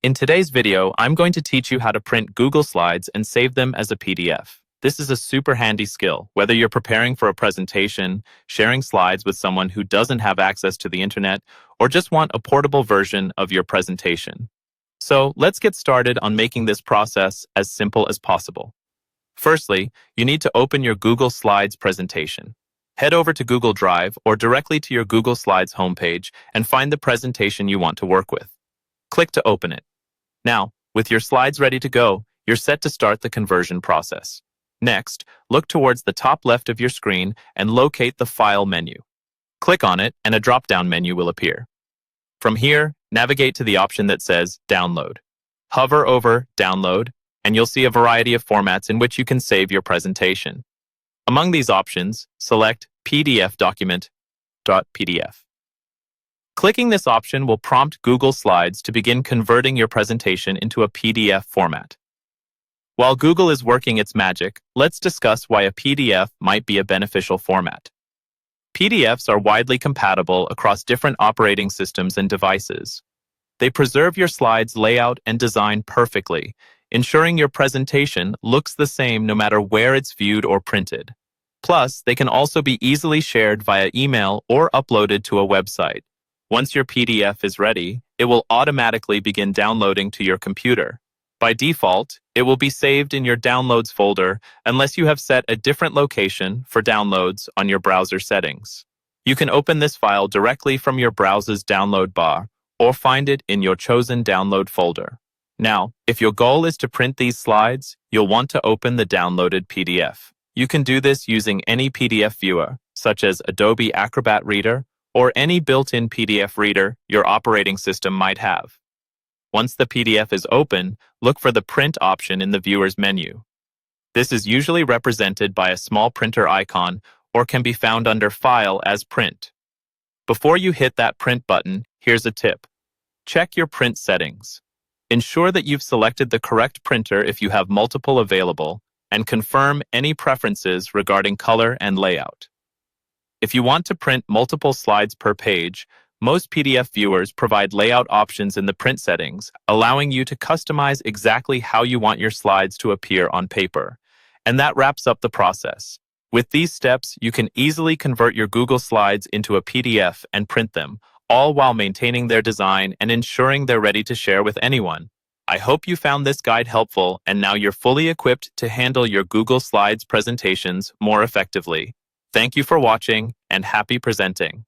In today's video, I'm going to teach you how to print Google Slides and save them as a PDF. This is a super handy skill, whether you're preparing for a presentation, sharing slides with someone who doesn't have access to the internet, or just want a portable version of your presentation. So let's get started on making this process as simple as possible. Firstly, you need to open your Google Slides presentation. Head over to Google Drive or directly to your Google Slides homepage and find the presentation you want to work with. Click to open it. Now, with your slides ready to go, you're set to start the conversion process. Next, look towards the top left of your screen and locate the File menu. Click on it and a drop-down menu will appear. From here, navigate to the option that says Download. Hover over Download, and you'll see a variety of formats in which you can save your presentation. Among these options, select PDF document.pdf. Clicking this option will prompt Google Slides to begin converting your presentation into a PDF format. While Google is working its magic, let's discuss why a PDF might be a beneficial format. PDFs are widely compatible across different operating systems and devices. They preserve your slides' layout and design perfectly, ensuring your presentation looks the same no matter where it's viewed or printed. Plus, they can also be easily shared via email or uploaded to a website. Once your PDF is ready, it will automatically begin downloading to your computer. By default, it will be saved in your Downloads folder unless you have set a different location for downloads on your browser settings. You can open this file directly from your browser's download bar or find it in your chosen download folder. Now, if your goal is to print these slides, you'll want to open the downloaded PDF. You can do this using any PDF viewer, such as Adobe Acrobat Reader, or any built-in PDF reader your operating system might have. Once the PDF is open, look for the Print option in the viewer's menu. This is usually represented by a small printer icon or can be found under File as Print. Before you hit that Print button, here's a tip. Check your print settings. Ensure that you've selected the correct printer if you have multiple available, and confirm any preferences regarding color and layout. If you want to print multiple slides per page, most PDF viewers provide layout options in the print settings, allowing you to customize exactly how you want your slides to appear on paper. And that wraps up the process. With these steps, you can easily convert your Google Slides into a PDF and print them, all while maintaining their design and ensuring they're ready to share with anyone. I hope you found this guide helpful and now you're fully equipped to handle your Google Slides presentations more effectively. Thank you for watching and happy presenting.